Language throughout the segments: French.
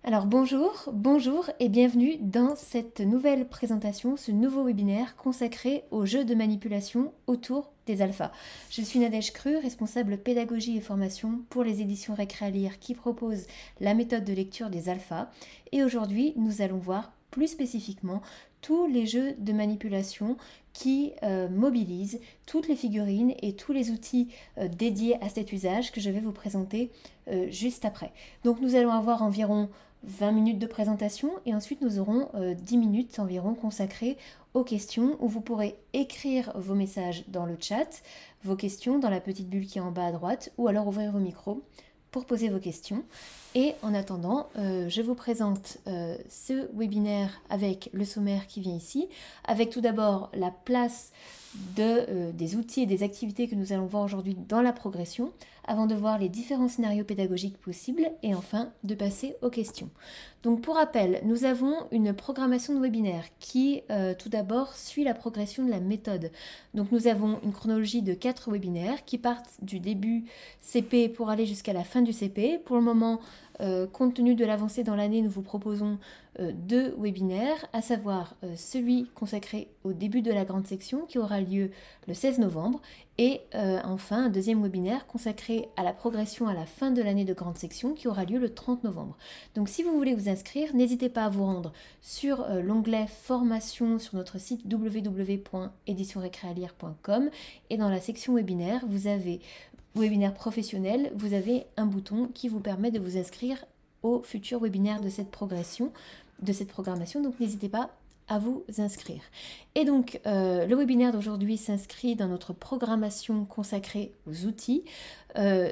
Alors bonjour et bienvenue dans cette nouvelle présentation, ce nouveau webinaire consacré aux jeux de manipulation autour des alphas. Je suis Nadège Cru, responsable pédagogie et formation pour les éditions Récréalire qui proposent la méthode de lecture des alphas. Et aujourd'hui, nous allons voir plus spécifiquement tous les jeux de manipulation qui mobilisent toutes les figurines et tous les outils dédiés à cet usage que je vais vous présenter juste après. Donc nous allons avoir environ 20 minutes de présentation et ensuite nous aurons 10 minutes environ consacrées aux questions où vous pourrez écrire vos messages dans le chat, vos questions dans la petite bulle qui est en bas à droite ou alors ouvrir vos micros pour poser vos questions. Et en attendant, je vous présente ce webinaire avec le sommaire qui vient ici, avec tout d'abord la place des outils et des activités que nous allons voir aujourd'hui dans la progression, avant de voir les différents scénarios pédagogiques possibles et enfin de passer aux questions. Donc pour rappel, nous avons une programmation de webinaire qui tout d'abord suit la progression de la méthode. Donc nous avons une chronologie de 4 webinaires qui partent du début CP pour aller jusqu'à la fin du CP. Pour le moment, compte tenu de l'avancée dans l'année, nous vous proposons 2 webinaires, à savoir celui consacré au début de la grande section qui aura lieu le 16 novembre et enfin un deuxième webinaire consacré à la progression à la fin de l'année de grande section qui aura lieu le 30 novembre. Donc si vous voulez vous inscrire, n'hésitez pas à vous rendre sur l'onglet formation sur notre site www.editionrecrealire.com et dans la section webinaire, vous avez webinaire professionnel, vous avez un bouton qui vous permet de vous inscrire au futur webinaire de cette progression, de cette programmation, donc n'hésitez pas à vous inscrire. Et donc le webinaire d'aujourd'hui s'inscrit dans notre programmation consacrée aux outils.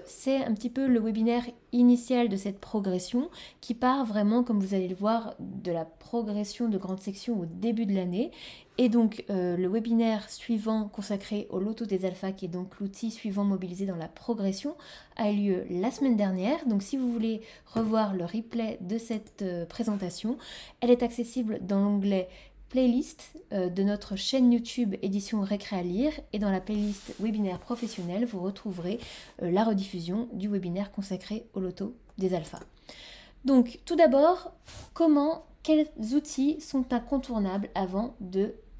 C'est un petit peu le webinaire initial de cette progression qui part vraiment, comme vous allez le voir, de la progression de grande section au début de l'année. Et donc le webinaire suivant consacré au loto des alphas, qui est donc l'outil suivant mobilisé dans la progression, a eu lieu la semaine dernière. Donc si vous voulez revoir le replay de cette présentation, elle est accessible dans l'onglet playlist de notre chaîne YouTube édition Récréalire et dans la playlist webinaire professionnel, vous retrouverez la rediffusion du webinaire consacré au loto des alphas. Donc tout d'abord, quels outils sont incontournables avant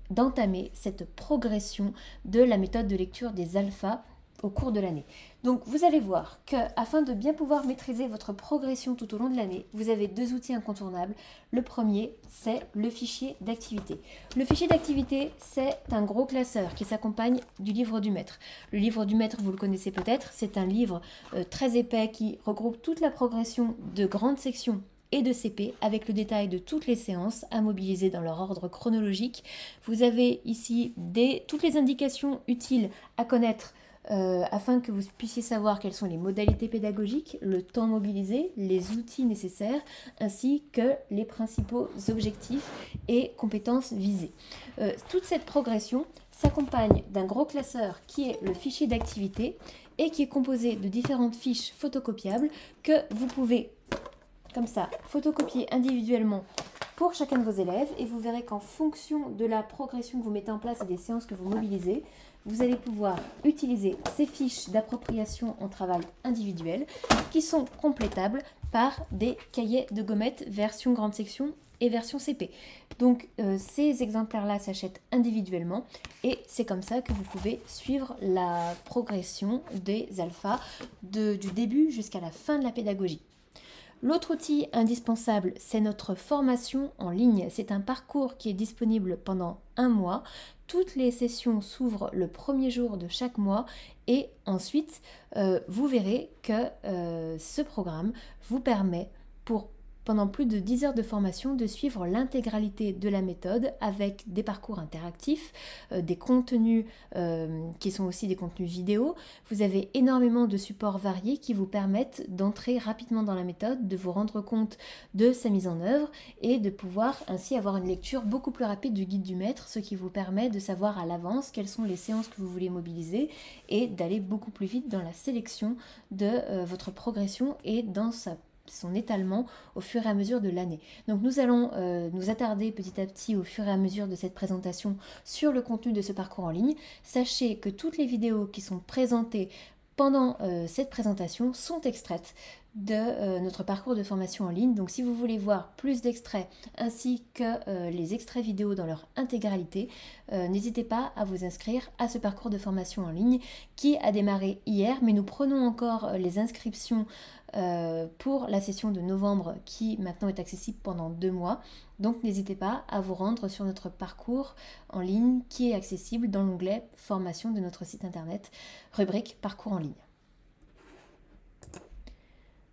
d'entamer cette progression de la méthode de lecture des alphas au cours de l'année. Donc vous allez voir que afin de bien pouvoir maîtriser votre progression tout au long de l'année, vous avez 2 outils incontournables. Le premier, c'est le fichier d'activité. Le fichier d'activité, c'est un gros classeur qui s'accompagne du livre du maître. Le livre du maître, vous le connaissez peut-être, c'est un livre très épais qui regroupe toute la progression de grandes sections et de CP avec le détail de toutes les séances à mobiliser dans leur ordre chronologique. Vous avez ici toutes les indications utiles à connaître afin que vous puissiez savoir quelles sont les modalités pédagogiques, le temps mobilisé, les outils nécessaires, ainsi que les principaux objectifs et compétences visées. Toute cette progression s'accompagne d'un gros classeur qui est le fichier d'activité et qui est composé de différentes fiches photocopiables que vous pouvez, comme ça, photocopier individuellement pour chacun de vos élèves et vous verrez qu'en fonction de la progression que vous mettez en place et des séances que vous mobilisez, vous allez pouvoir utiliser ces fiches d'appropriation en travail individuel qui sont complétables par des cahiers de gommettes version grande section et version CP. Donc ces exemplaires-là s'achètent individuellement et c'est comme ça que vous pouvez suivre la progression des alphas du début jusqu'à la fin de la pédagogie. L'autre outil indispensable, c'est notre formation en ligne. C'est un parcours qui est disponible pendant un mois. Toutes les sessions s'ouvrent le premier jour de chaque mois et ensuite, vous verrez que ce programme vous permet pendant plus de 10 heures de formation de suivre l'intégralité de la méthode avec des parcours interactifs, des contenus qui sont aussi des contenus vidéo. Vous avez énormément de supports variés qui vous permettent d'entrer rapidement dans la méthode, de vous rendre compte de sa mise en œuvre et de pouvoir ainsi avoir une lecture beaucoup plus rapide du guide du maître, ce qui vous permet de savoir à l'avance quelles sont les séances que vous voulez mobiliser et d'aller beaucoup plus vite dans la sélection de votre progression et dans son étalement au fur et à mesure de l'année. Donc nous allons nous attarder petit à petit au fur et à mesure de cette présentation sur le contenu de ce parcours en ligne. Sachez que toutes les vidéos qui sont présentées pendant cette présentation sont extraites de notre parcours de formation en ligne. Donc si vous voulez voir plus d'extraits ainsi que les extraits vidéo dans leur intégralité, n'hésitez pas à vous inscrire à ce parcours de formation en ligne qui a démarré hier, mais nous prenons encore les inscriptions pour la session de novembre qui maintenant est accessible pendant 2 mois. Donc n'hésitez pas à vous rendre sur notre parcours en ligne qui est accessible dans l'onglet formation de notre site internet, rubrique parcours en ligne.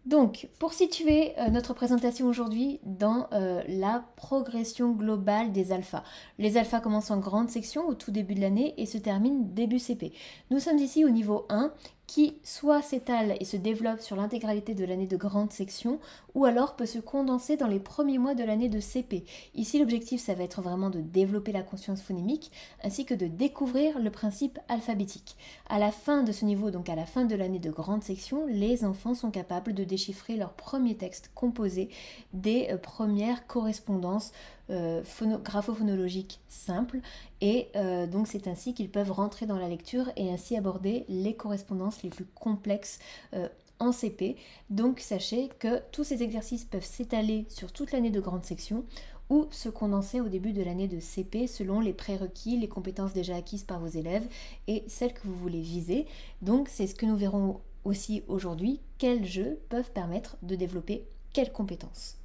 Donc, pour situer notre présentation aujourd'hui dans la progression globale des alphas. Les alphas commencent en grande section au tout début de l'année et se terminent début CP. Nous sommes ici au niveau 1 qui soit s'étale et se développe sur l'intégralité de l'année de grande section ou alors peut se condenser dans les premiers mois de l'année de CP. Ici, l'objectif, ça va être vraiment de développer la conscience phonémique ainsi que de découvrir le principe alphabétique. À la fin de ce niveau, donc à la fin de l'année de grande section, les enfants sont capables de déchiffrer leur premier texte composé des premières correspondances graphophonologiques simples et donc c'est ainsi qu'ils peuvent rentrer dans la lecture et ainsi aborder les correspondances les plus complexes en CP. Donc sachez que tous ces exercices peuvent s'étaler sur toute l'année de grande section ou se condenser au début de l'année de CP selon les prérequis, les compétences déjà acquises par vos élèves et celles que vous voulez viser. Donc c'est ce que nous verrons aussi aujourd'hui, quels jeux peuvent permettre de développer quelles compétences.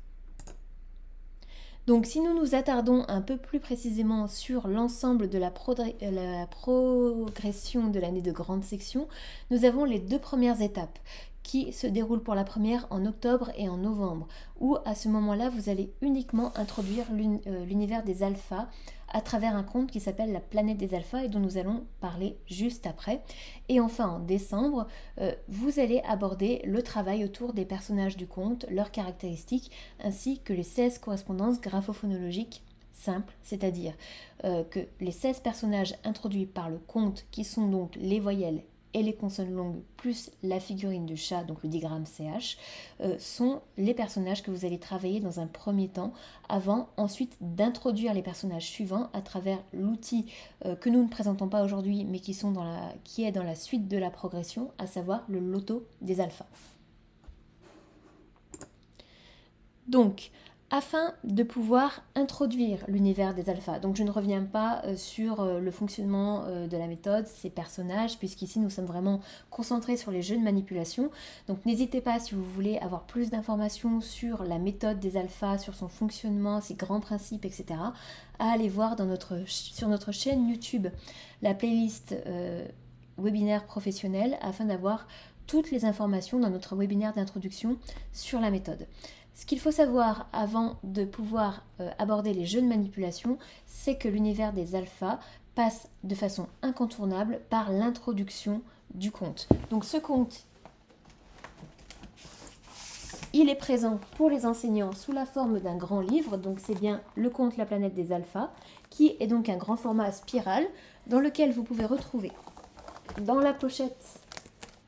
Donc si nous nous attardons un peu plus précisément sur l'ensemble de la progression de l'année de grande section, nous avons les 2 premières étapes qui se déroulent pour la première en octobre et en novembre, où à ce moment-là, vous allez uniquement introduire l'univers des alphas à travers un conte qui s'appelle La planète des alphas et dont nous allons parler juste après. Et enfin, en décembre, vous allez aborder le travail autour des personnages du conte, leurs caractéristiques, ainsi que les 16 correspondances graphophonologiques simples, c'est-à-dire que les 16 personnages introduits par le conte, qui sont donc les voyelles et les consonnes longues plus la figurine du chat, donc le digramme CH, sont les personnages que vous allez travailler dans un premier temps avant ensuite d'introduire les personnages suivants à travers l'outil que nous ne présentons pas aujourd'hui mais qui est dans la suite de la progression, à savoir le loto des alphas. Donc, afin de pouvoir introduire l'univers des alphas. Donc je ne reviens pas sur le fonctionnement de la méthode, ses personnages, puisqu'ici nous sommes vraiment concentrés sur les jeux de manipulation. Donc n'hésitez pas, si vous voulez avoir plus d'informations sur la méthode des alphas, sur son fonctionnement, ses grands principes, etc., à aller voir sur notre chaîne YouTube la playlist webinaire professionnel afin d'avoir toutes les informations dans notre webinaire d'introduction sur la méthode. Ce qu'il faut savoir avant de pouvoir aborder les jeux de manipulation, c'est que l'univers des alphas passe de façon incontournable par l'introduction du conte. Donc ce conte, il est présent pour les enseignants sous la forme d'un grand livre, donc c'est bien le conte La planète des alphas, qui est donc un grand format spirale dans lequel vous pouvez retrouver dans la pochette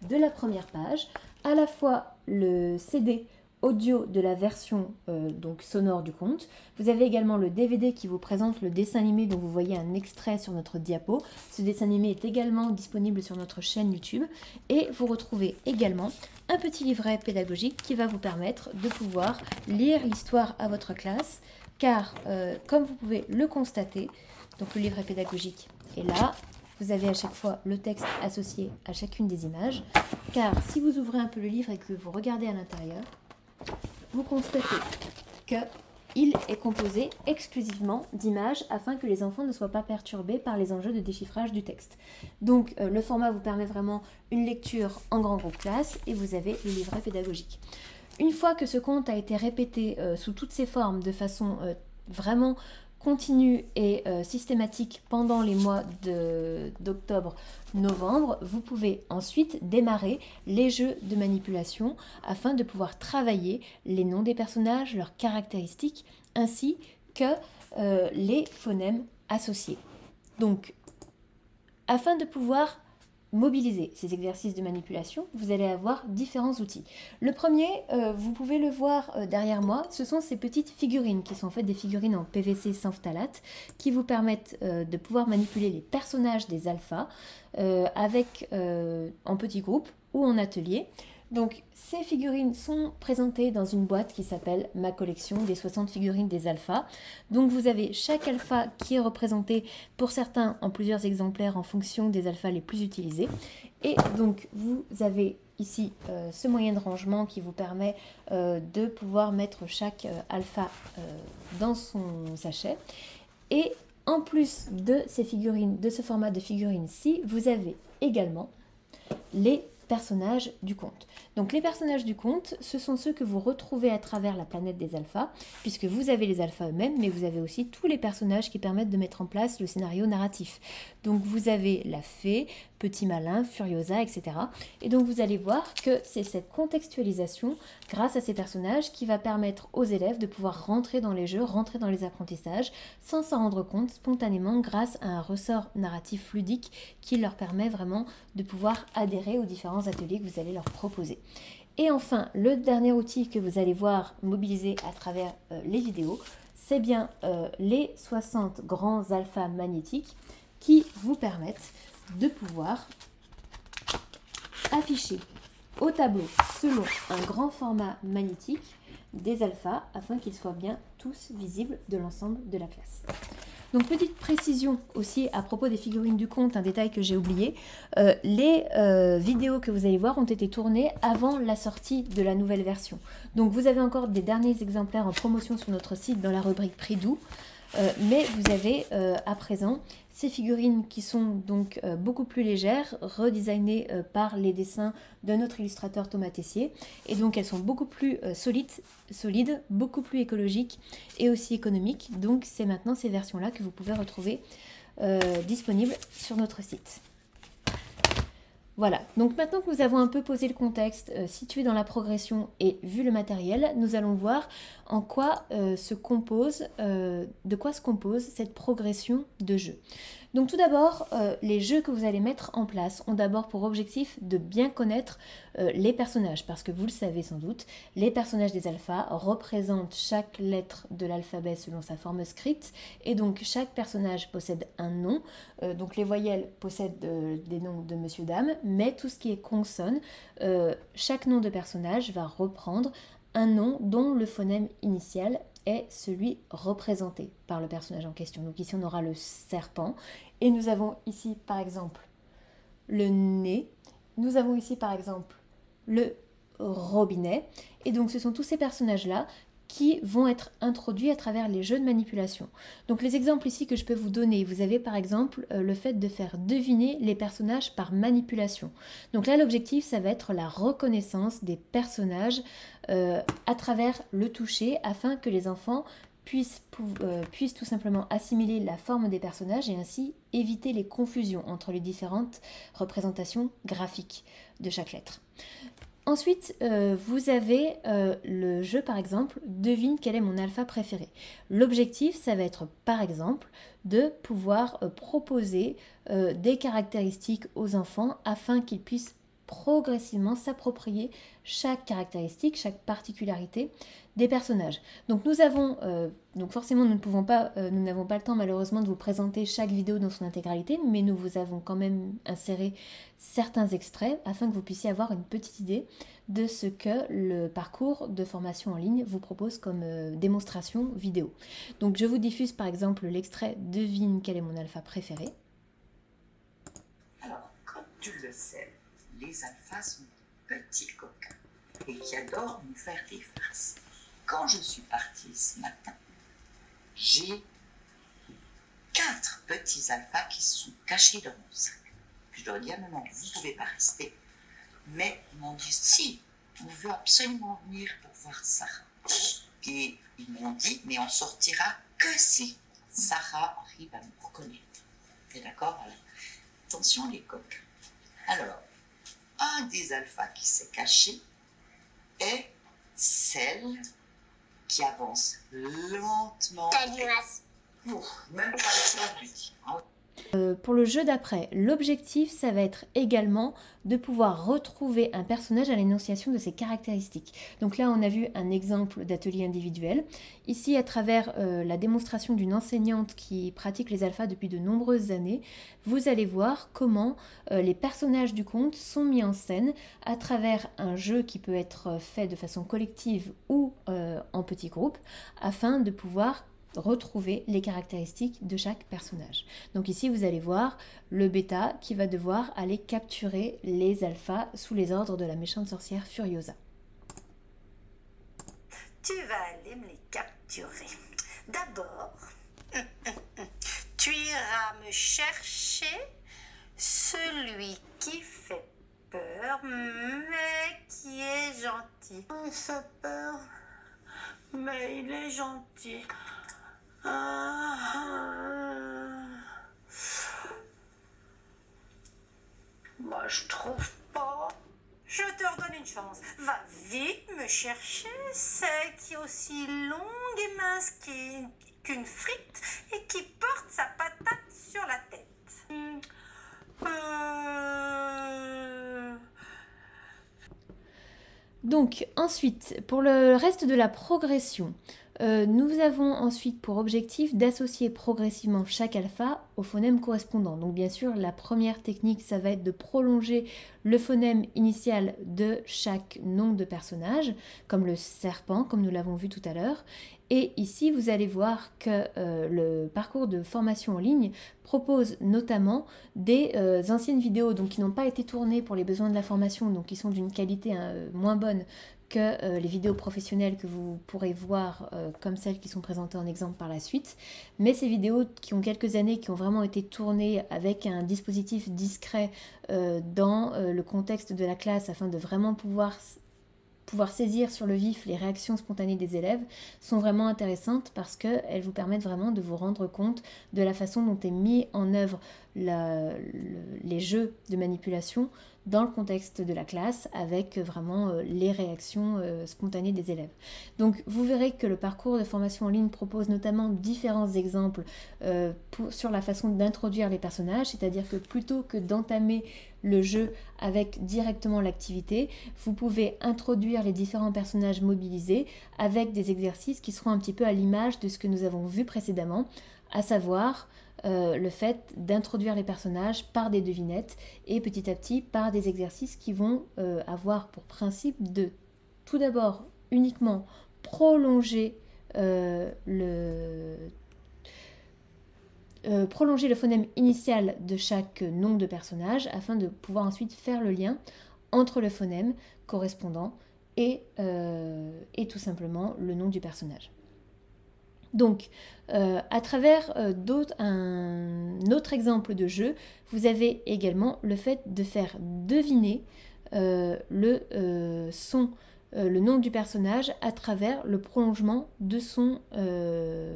de la première page à la fois le CD audio de la version donc sonore du conte. Vous avez également le DVD qui vous présente le dessin animé dont vous voyez un extrait sur notre diapo. Ce dessin animé est également disponible sur notre chaîne YouTube et vous retrouvez également un petit livret pédagogique qui va vous permettre de pouvoir lire l'histoire à votre classe car comme vous pouvez le constater, donc le livret pédagogique est là. Vous avez à chaque fois le texte associé à chacune des images car si vous ouvrez un peu le livre et que vous regardez à l'intérieur, vous constatez qu'il est composé exclusivement d'images afin que les enfants ne soient pas perturbés par les enjeux de déchiffrage du texte. Donc le format vous permet vraiment une lecture en grand groupe classe et vous avez le livret pédagogique. Une fois que ce conte a été répété sous toutes ses formes de façon vraiment continue et systématique pendant les mois d'octobre-novembre, vous pouvez ensuite démarrer les jeux de manipulation afin de pouvoir travailler les noms des personnages, leurs caractéristiques, ainsi que les phonèmes associés. Donc, afin de pouvoir mobiliser ces exercices de manipulation, vous allez avoir différents outils. Le premier, vous pouvez le voir derrière moi, ce sont ces petites figurines qui sont en fait des figurines en PVC sans phtalate qui vous permettent de pouvoir manipuler les personnages des alphas en petits groupes ou en atelier. Donc ces figurines sont présentées dans une boîte qui s'appelle ma collection des 60 figurines des alphas. Donc vous avez chaque alpha qui est représenté pour certains en plusieurs exemplaires en fonction des alphas les plus utilisés. Et donc vous avez ici ce moyen de rangement qui vous permet de pouvoir mettre chaque alpha dans son sachet. Et en plus de ces figurines, de ce format de figurines-ci, vous avez également les personnages du conte. Donc les personnages du conte, ce sont ceux que vous retrouvez à travers la planète des alphas, puisque vous avez les alphas eux-mêmes, mais vous avez aussi tous les personnages qui permettent de mettre en place le scénario narratif. Donc vous avez la fée, Petit Malin, Furiosa, etc. Et donc vous allez voir que c'est cette contextualisation, grâce à ces personnages, qui va permettre aux élèves de pouvoir rentrer dans les jeux, rentrer dans les apprentissages, sans s'en rendre compte spontanément, grâce à un ressort narratif ludique qui leur permet vraiment de pouvoir adhérer aux différents ateliers que vous allez leur proposer. Et enfin, le dernier outil que vous allez voir mobilisé à travers les vidéos, c'est bien les 60 grands alphas magnétiques qui vous permettent de pouvoir afficher au tableau selon un grand format magnétique des alphas afin qu'ils soient bien tous visibles de l'ensemble de la classe. Donc petite précision aussi à propos des figurines du conte, un détail que j'ai oublié, les vidéos que vous allez voir ont été tournées avant la sortie de la nouvelle version. Donc vous avez encore des derniers exemplaires en promotion sur notre site dans la rubrique prix doux, mais vous avez à présent ces figurines qui sont donc beaucoup plus légères, redesignées par les dessins de notre illustrateur Thomas Tessier. Et donc elles sont beaucoup plus solides, beaucoup plus écologiques et aussi économiques. Donc c'est maintenant ces versions-là que vous pouvez retrouver disponibles sur notre site. Voilà, donc maintenant que nous avons un peu posé le contexte, situé dans la progression et vu le matériel, nous allons voir en quoi de quoi se compose cette progression de jeu. Donc tout d'abord, les jeux que vous allez mettre en place ont d'abord pour objectif de bien connaître les personnages, parce que vous le savez sans doute, les personnages des alphas représentent chaque lettre de l'alphabet selon sa forme script, et donc chaque personnage possède un nom, donc les voyelles possèdent des noms de monsieur, dame, mais tout ce qui est consonne, chaque nom de personnage va reprendre un nom dont le phonème initial est celui représenté par le personnage en question. Donc ici on aura le serpent et nous avons ici par exemple le nez, nous avons ici par exemple le robinet, et donc ce sont tous ces personnages là qui vont être introduits à travers les jeux de manipulation. Donc les exemples ici que je peux vous donner, vous avez par exemple le fait de faire deviner les personnages par manipulation. Donc là l'objectif ça va être la reconnaissance des personnages à travers le toucher afin que les enfants puissent tout simplement assimiler la forme des personnages et ainsi éviter les confusions entre les différentes représentations graphiques de chaque lettre. Ensuite, vous avez le jeu par exemple, devine quel est mon alpha préféré. L'objectif, ça va être par exemple de pouvoir proposer des caractéristiques aux enfants afin qu'ils puissent progressivement s'approprier chaque caractéristique, chaque particularité des personnages. Donc nous avons, donc forcément nous n'avons pas le temps malheureusement de vous présenter chaque vidéo dans son intégralité, mais nous vous avons quand même inséré certains extraits afin que vous puissiez avoir une petite idée de ce que le parcours de formation en ligne vous propose comme démonstration vidéo. Donc je vous diffuse par exemple l'extrait Devine quel est mon alpha préféré. Alors, comme tu le sais, les alphas sont des petits coquins et qui adorent nous faire des farces. Quand je suis partie ce matin, j'ai 4 petits alphas qui se sont cachés dans mon sac. Puis je leur ai dit, ah maman, vous ne pouvez pas rester. Mais ils m'ont dit, si, on veut absolument venir pour voir Sarah. Et ils m'ont dit, mais on sortira que si Sarah arrive à nous reconnaître. Et d'accord, voilà. Attention les coqs. Alors, un des alphas qui s'est caché est celle qui avance lentement. Même pas le temps de lui. Pour le jeu d'après, l'objectif, ça va être également de pouvoir retrouver un personnage à l'énonciation de ses caractéristiques. Donc là, on a vu un exemple d'atelier individuel. Ici, à travers la démonstration d'une enseignante qui pratique les alphas depuis de nombreuses années, vous allez voir comment les personnages du conte sont mis en scène à travers un jeu qui peut être fait de façon collective ou en petits groupes, afin de pouvoir retrouver les caractéristiques de chaque personnage. Donc ici, vous allez voir le bêta qui va devoir aller capturer les alphas sous les ordres de la méchante sorcière Furiosa. Tu vas aller me les capturer. D'abord, tu iras me chercher celui qui fait peur, mais qui est gentil. Il fait peur, mais il est gentil. Moi, je trouve pas. Je te redonne une chance. Va vite me chercher celle qui est aussi longue et mince qu'une frite et qui porte sa patate sur la tête. Donc ensuite, pour le reste de la progression, nous avons ensuite pour objectif d'associer progressivement chaque alpha au phonème correspondant. Donc bien sûr, la première technique, ça va être de prolonger le phonème initial de chaque nom de personnage, comme le serpent, comme nous l'avons vu tout à l'heure. Et ici, vous allez voir que le parcours de formation en ligne propose notamment des anciennes vidéos donc, qui n'ont pas été tournées pour les besoins de la formation, donc qui sont d'une qualité moins bonne que les vidéos professionnelles que vous pourrez voir comme celles qui sont présentées en exemple par la suite. Mais ces vidéos qui ont quelques années, qui ont vraiment été tournées avec un dispositif discret dans le contexte de la classe afin de vraiment pouvoir saisir sur le vif les réactions spontanées des élèves, sont vraiment intéressantes parce qu'elles vous permettent vraiment de vous rendre compte de la façon dont est mis en œuvre les jeux de manipulation dans le contexte de la classe avec vraiment les réactions spontanées des élèves. Donc vous verrez que le parcours de formation en ligne propose notamment différents exemples sur la façon d'introduire les personnages, c'est-à-dire que plutôt que d'entamer le jeu avec directement l'activité, vous pouvez introduire les différents personnages mobilisés avec des exercices qui seront un petit peu à l'image de ce que nous avons vu précédemment, à savoir le fait d'introduire les personnages par des devinettes et petit à petit par des exercices qui vont avoir pour principe de tout d'abord uniquement prolonger le phonème initial de chaque nom de personnage afin de pouvoir ensuite faire le lien entre le phonème correspondant et tout simplement le nom du personnage. Donc, à travers un autre exemple de jeu, vous avez également le fait de faire deviner le nom du personnage à travers le prolongement de son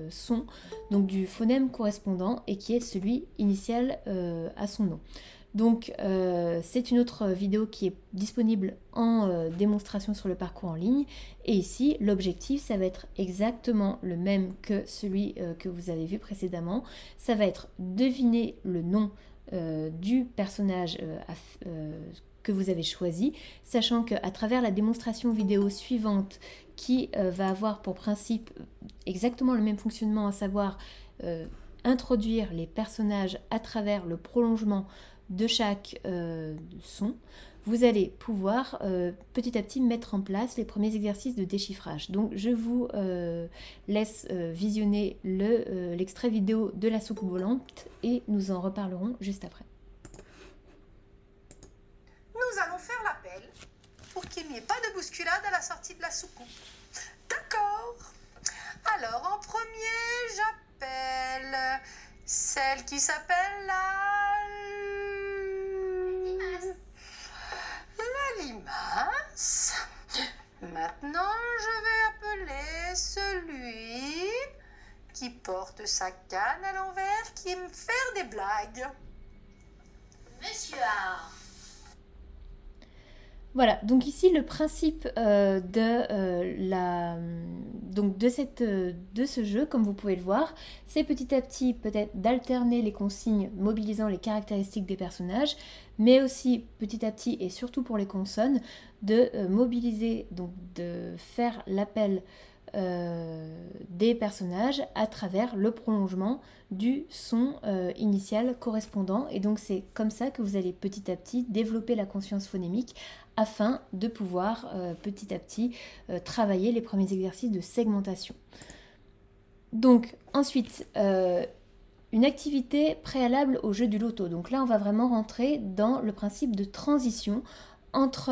son, donc du phonème correspondant et qui est celui initial à son nom. Donc c'est une autre vidéo qui est disponible en démonstration sur le parcours en ligne et ici l'objectif ça va être exactement le même que celui que vous avez vu précédemment, ça va être deviner le nom du personnage que vous avez choisi, sachant qu'à travers la démonstration vidéo suivante qui va avoir pour principe exactement le même fonctionnement, à savoir introduire les personnages à travers le prolongement de chaque son, vous allez pouvoir petit à petit mettre en place les premiers exercices de déchiffrage. Donc je vous laisse visionner l'extrait vidéo de la soucoupe volante et nous en reparlerons juste après. Nous allons faire l'appel pour qu'il n'y ait pas de bousculade à la sortie de la soucoupe. D'accord. Alors en premier, j'appelle celle qui s'appelle la limace. Maintenant, je vais appeler celui qui porte sa canne à l'envers, qui aime faire des blagues. Monsieur A. Voilà, donc ici le principe de ce jeu, comme vous pouvez le voir, c'est petit à petit peut-être d'alterner les consignes mobilisant les caractéristiques des personnages, mais aussi petit à petit et surtout pour les consonnes, de mobiliser, donc de faire l'appel des personnages à travers le prolongement du son initial correspondant. Et donc c'est comme ça que vous allez petit à petit développer la conscience phonémique afin de pouvoir petit à petit travailler les premiers exercices de segmentation. Donc ensuite, une activité préalable au jeu du loto. Donc là, on va vraiment rentrer dans le principe de transition entre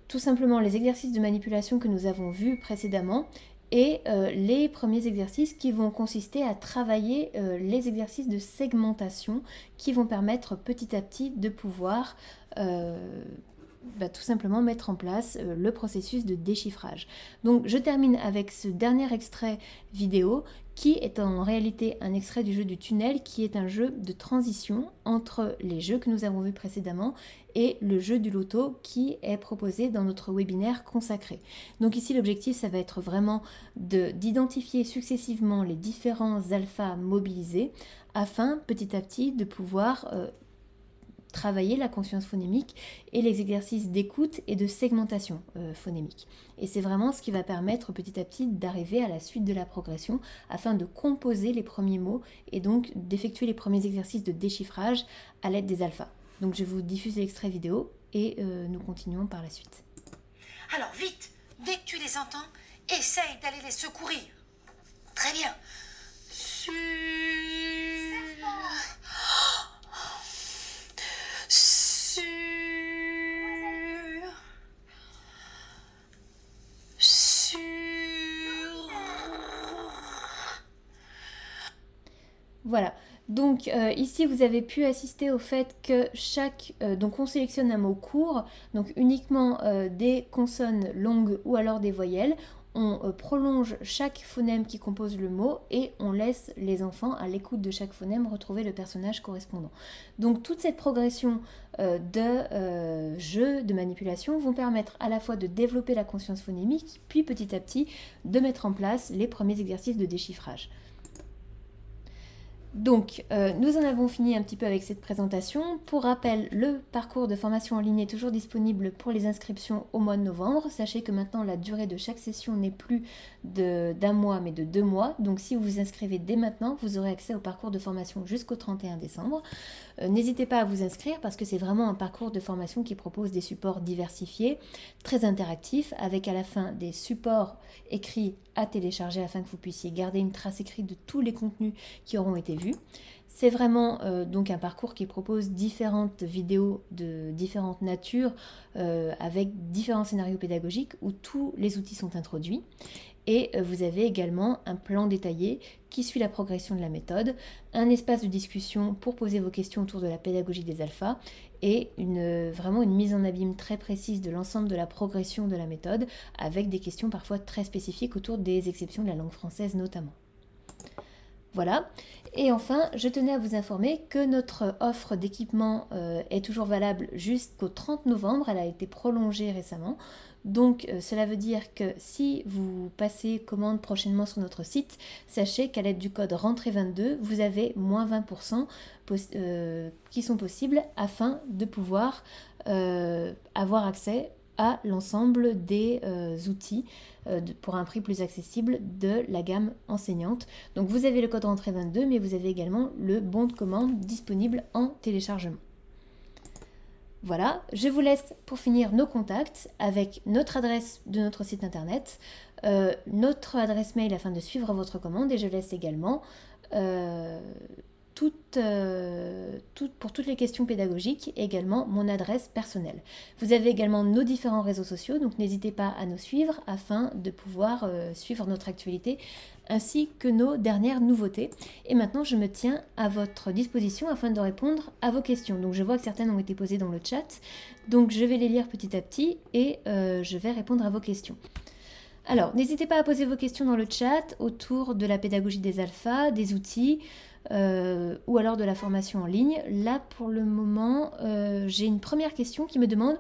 tout simplement les exercices de manipulation que nous avons vus précédemment et les premiers exercices qui vont consister à travailler les exercices de segmentation qui vont permettre petit à petit de pouvoir tout simplement mettre en place le processus de déchiffrage. Donc je termine avec ce dernier extrait vidéo qui est en réalité un extrait du jeu du tunnel, qui est un jeu de transition entre les jeux que nous avons vus précédemment et le jeu du loto qui est proposé dans notre webinaire consacré. Donc ici l'objectif ça va être vraiment d'identifier successivement les différents alphas mobilisés afin petit à petit de pouvoir travailler la conscience phonémique et les exercices d'écoute et de segmentation phonémique. Et c'est vraiment ce qui va permettre petit à petit d'arriver à la suite de la progression afin de composer les premiers mots et donc d'effectuer les premiers exercices de déchiffrage à l'aide des alphas. Donc je vais vous diffuser l'extrait vidéo et nous continuons par la suite. Alors vite, dès que tu les entends, essaye d'aller les secourir. Très bien. Voilà, donc ici vous avez pu assister au fait que donc on sélectionne un mot court, donc uniquement des consonnes longues ou alors des voyelles. On prolonge chaque phonème qui compose le mot et on laisse les enfants, à l'écoute de chaque phonème, retrouver le personnage correspondant. Donc toute cette progression de jeu, de manipulation, vont permettre à la fois de développer la conscience phonémique, puis petit à petit de mettre en place les premiers exercices de déchiffrage. Donc, nous en avons fini un petit peu avec cette présentation. Pour rappel, le parcours de formation en ligne est toujours disponible pour les inscriptions au mois de novembre. Sachez que maintenant, la durée de chaque session n'est plus d'un mois, mais de 2 mois. Donc, si vous vous inscrivez dès maintenant, vous aurez accès au parcours de formation jusqu'au 31 décembre. N'hésitez pas à vous inscrire parce que c'est vraiment un parcours de formation qui propose des supports diversifiés, très interactifs, avec à la fin des supports écrits à télécharger afin que vous puissiez garder une trace écrite de tous les contenus qui auront été vus. C'est vraiment donc un parcours qui propose différentes vidéos de différentes natures avec différents scénarios pédagogiques où tous les outils sont introduits. Et vous avez également un plan détaillé qui suit la progression de la méthode, un espace de discussion pour poser vos questions autour de la pédagogie des alphas et vraiment une mise en abîme très précise de l'ensemble de la progression de la méthode avec des questions parfois très spécifiques autour des exceptions de la langue française notamment. Voilà, et enfin je tenais à vous informer que notre offre d'équipement est toujours valable jusqu'au 30 novembre, elle a été prolongée récemment. Donc cela veut dire que si vous passez commande prochainement sur notre site, sachez qu'à l'aide du code rentrée22, vous avez moins 20% qui sont possibles afin de pouvoir avoir accès à l'ensemble des outils pour un prix plus accessible de la gamme enseignante. Donc vous avez le code rentrée22, mais vous avez également le bon de commande disponible en téléchargement. Voilà, je vous laisse pour finir nos contacts avec notre adresse de notre site internet, notre adresse mail afin de suivre votre commande et je laisse également pour toutes les questions pédagogiques également mon adresse personnelle. Vous avez également nos différents réseaux sociaux, donc n'hésitez pas à nous suivre afin de pouvoir suivre notre actualité ainsi que nos dernières nouveautés. Et maintenant, je me tiens à votre disposition afin de répondre à vos questions. Donc je vois que certaines ont été posées dans le chat, donc je vais les lire petit à petit et je vais répondre à vos questions. Alors, n'hésitez pas à poser vos questions dans le chat autour de la pédagogie des alphas, des outils, ou alors de la formation en ligne. Là, pour le moment, j'ai une première question qui me demande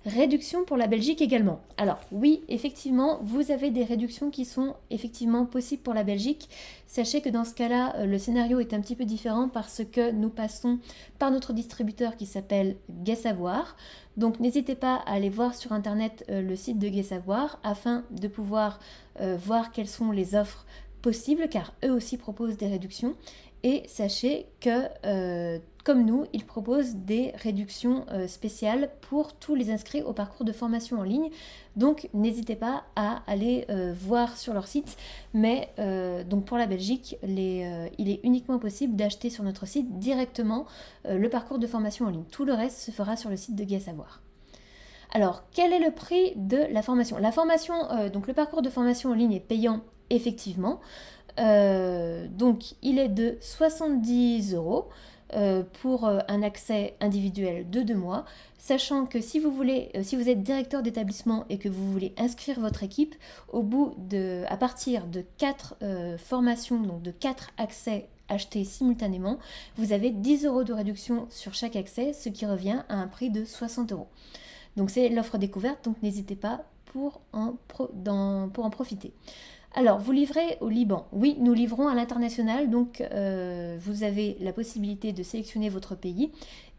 réduction pour la Belgique également. Alors oui, effectivement, vous avez des réductions qui sont effectivement possibles pour la Belgique. Sachez que dans ce cas-là, le scénario est un petit peu différent parce que nous passons par notre distributeur qui s'appelle Gai Savoir. Donc n'hésitez pas à aller voir sur internet le site de Gai Savoir afin de pouvoir voir quelles sont les offres possibles, car eux aussi proposent des réductions. Et sachez que, comme nous, ils proposent des réductions spéciales pour tous les inscrits au parcours de formation en ligne. Donc n'hésitez pas à aller voir sur leur site. Mais donc pour la Belgique, il est uniquement possible d'acheter sur notre site directement le parcours de formation en ligne. Tout le reste se fera sur le site de Gai Savoir. Alors, quel est le prix de la formation? La formation, donc le parcours de formation en ligne est payant, effectivement. Donc, il est de 70 € pour un accès individuel de 2 mois, sachant que si vous êtes directeur d'établissement et que vous voulez inscrire votre équipe, à partir de 4 formations, donc de 4 accès achetés simultanément, vous avez 10 € de réduction sur chaque accès, ce qui revient à un prix de 60 €. Donc c'est l'offre découverte, donc n'hésitez pas pour en profiter. Alors, vous livrez au Liban? Oui, nous livrons à l'international, donc vous avez la possibilité de sélectionner votre pays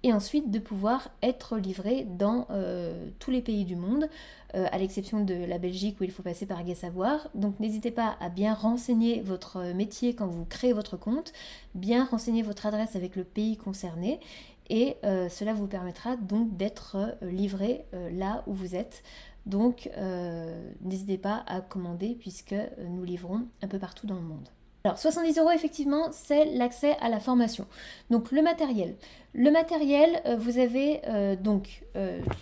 et ensuite de pouvoir être livré dans tous les pays du monde, à l'exception de la Belgique où il faut passer par Gai Savoir. Donc n'hésitez pas à bien renseigner votre métier quand vous créez votre compte, bien renseigner votre adresse avec le pays concerné. Et cela vous permettra donc d'être livré là où vous êtes. Donc n'hésitez pas à commander puisque nous livrons un peu partout dans le monde. Alors 70 € effectivement, c'est l'accès à la formation. Donc le matériel. Le matériel, vous avez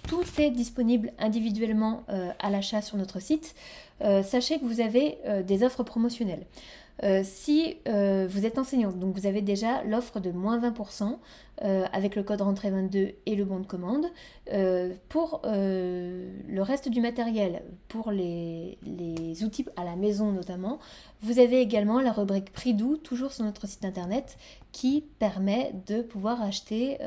tout est disponible individuellement à l'achat sur notre site. Sachez que vous avez des offres promotionnelles. Si vous êtes enseignante, donc vous avez déjà l'offre de moins 20% avec le code rentrée 22 et le bon de commande. Pour le reste du matériel, pour les outils à la maison notamment, vous avez également la rubrique prix doux, toujours sur notre site internet, qui permet de pouvoir acheter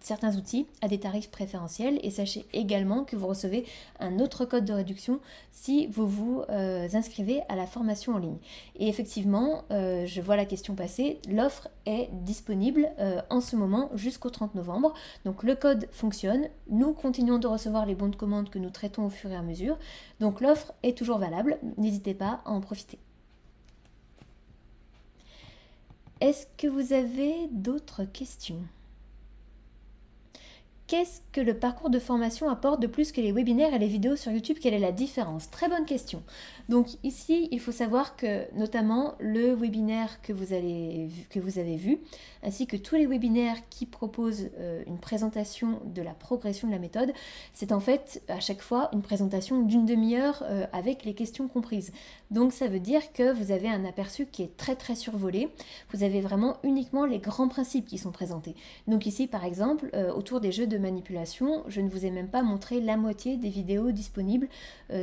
certains outils à des tarifs préférentiels. Et sachez également que vous recevez un autre code de réduction si vous vous inscrivez à la formation en ligne. Et effectivement, je vois la question passer, l'offre est disponible en ce moment jusqu'au 30 novembre. Donc le code fonctionne, nous continuons de recevoir les bons de commande que nous traitons au fur et à mesure. Donc l'offre est toujours valable, n'hésitez pas à en profiter. Est-ce que vous avez d'autres questions? Qu'est-ce que le parcours de formation apporte de plus que les webinaires et les vidéos sur YouTube? Quelle est la différence? Très bonne question. Donc ici, il faut savoir que notamment le webinaire que vous avez vu, ainsi que tous les webinaires qui proposent une présentation de la progression de la méthode, c'est en fait à chaque fois une présentation d'une demi-heure avec les questions comprises. Donc ça veut dire que vous avez un aperçu qui est très très survolé. Vous avez vraiment uniquement les grands principes qui sont présentés. Donc ici par exemple, autour des jeux de manipulation, je ne vous ai même pas montré la moitié des vidéos disponibles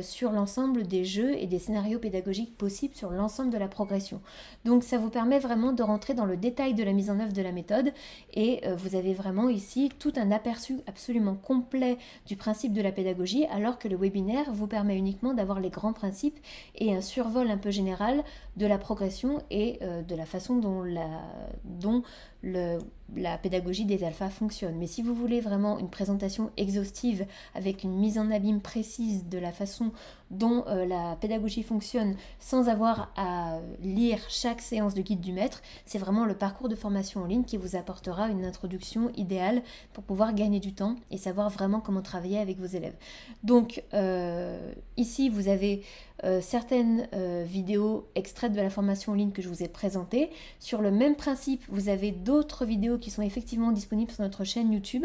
sur l'ensemble des jeux et des scénarios pédagogiques possibles sur l'ensemble de la progression. Donc ça vous permet vraiment de rentrer dans le détail de la mise en œuvre de la méthode et vous avez vraiment ici tout un aperçu absolument complet du principe de la pédagogie, alors que le webinaire vous permet uniquement d'avoir les grands principes et un survol un peu général de la progression et de la façon dont la pédagogie des alphas fonctionne. Mais si vous voulez vraiment une présentation exhaustive avec une mise en abîme précise de la façon dont la pédagogie fonctionne sans avoir à lire chaque séance de guide du maître, c'est vraiment le parcours de formation en ligne qui vous apportera une introduction idéale pour pouvoir gagner du temps et savoir vraiment comment travailler avec vos élèves. Donc ici vous avez certaines vidéos extraites de la formation en ligne que je vous ai présentées. Sur le même principe, vous avez d'autres vidéos qui sont effectivement disponibles sur notre chaîne YouTube.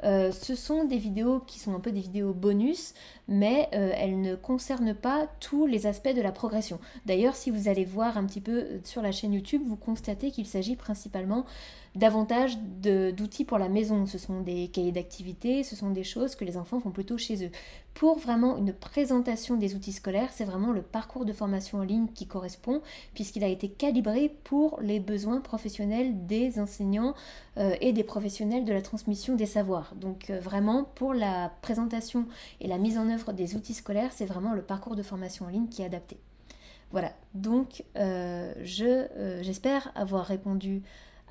Ce sont des vidéos qui sont un peu des vidéos bonus, mais elles ne concernent pas tous les aspects de la progression. D'ailleurs, si vous allez voir un petit peu sur la chaîne YouTube, vous constatez qu'il s'agit principalement davantage d'outils pour la maison. Ce sont des cahiers d'activités, ce sont des choses que les enfants font plutôt chez eux. pour vraiment une présentation des outils scolaires, c'est vraiment le parcours de formation en ligne qui correspond, puisqu'il a été calibré pour les besoins professionnels des enseignants et des professionnels de la transmission des savoirs. Donc vraiment, pour la présentation et la mise en œuvre des outils scolaires, c'est vraiment le parcours de formation en ligne qui est adapté. Voilà, donc j'espère avoir répondu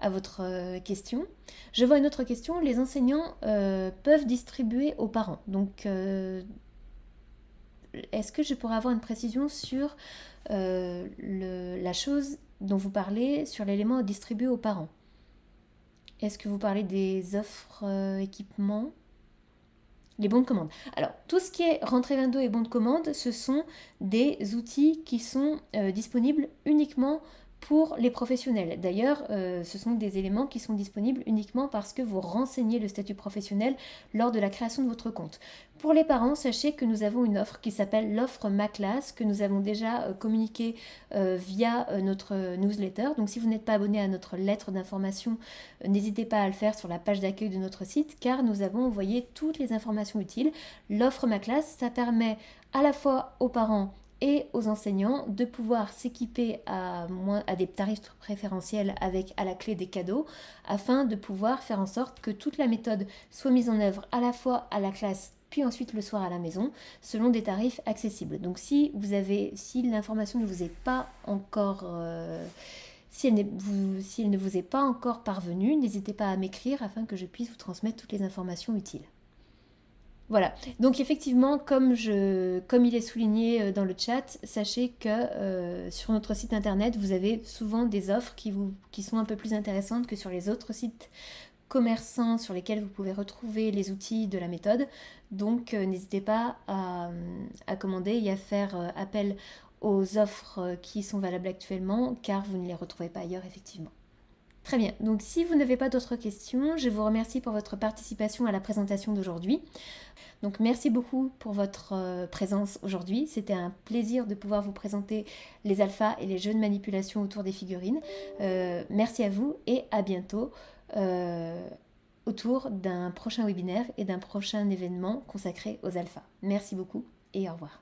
à votre question. Je vois une autre question. Les enseignants peuvent distribuer aux parents. Donc, est-ce que je pourrais avoir une précision sur la chose dont vous parlez, sur l'élément à distribuer aux parents? Est-ce que vous parlez des offres équipements? Les bons de commande. Alors, tout ce qui est rentrée 22 et bons de commande, ce sont des outils qui sont disponibles uniquement pour les professionnels. D'ailleurs, ce sont des éléments qui sont disponibles uniquement parce que vous renseignez le statut professionnel lors de la création de votre compte. Pour les parents, sachez que nous avons une offre qui s'appelle l'offre Ma Classe, que nous avons déjà communiquée via notre newsletter. Donc si vous n'êtes pas abonné à notre lettre d'information, n'hésitez pas à le faire sur la page d'accueil de notre site, car nous avons envoyé toutes les informations utiles. L'offre Ma Classe, ça permet à la fois aux parents et aux enseignants de pouvoir s'équiper à des tarifs préférentiels avec à la clé des cadeaux, afin de pouvoir faire en sorte que toute la méthode soit mise en œuvre à la fois à la classe puis ensuite le soir à la maison, selon des tarifs accessibles. Donc si l'information ne vous est pas encore... si elle ne vous est pas encore parvenue, n'hésitez pas à m'écrire afin que je puisse vous transmettre toutes les informations utiles. Voilà, donc effectivement, comme il est souligné dans le chat, sachez que sur notre site internet, vous avez souvent des offres qui sont un peu plus intéressantes que sur les autres sites commerçants sur lesquels vous pouvez retrouver les outils de la méthode. Donc n'hésitez pas à commander et à faire appel aux offres qui sont valables actuellement, car vous ne les retrouvez pas ailleurs effectivement. Très bien, donc si vous n'avez pas d'autres questions, je vous remercie pour votre participation à la présentation d'aujourd'hui. Donc merci beaucoup pour votre présence aujourd'hui. C'était un plaisir de pouvoir vous présenter les alphas et les jeux de manipulation autour des figurines. Merci à vous et à bientôt autour d'un prochain webinaire et d'un prochain événement consacré aux alphas. Merci beaucoup et au revoir.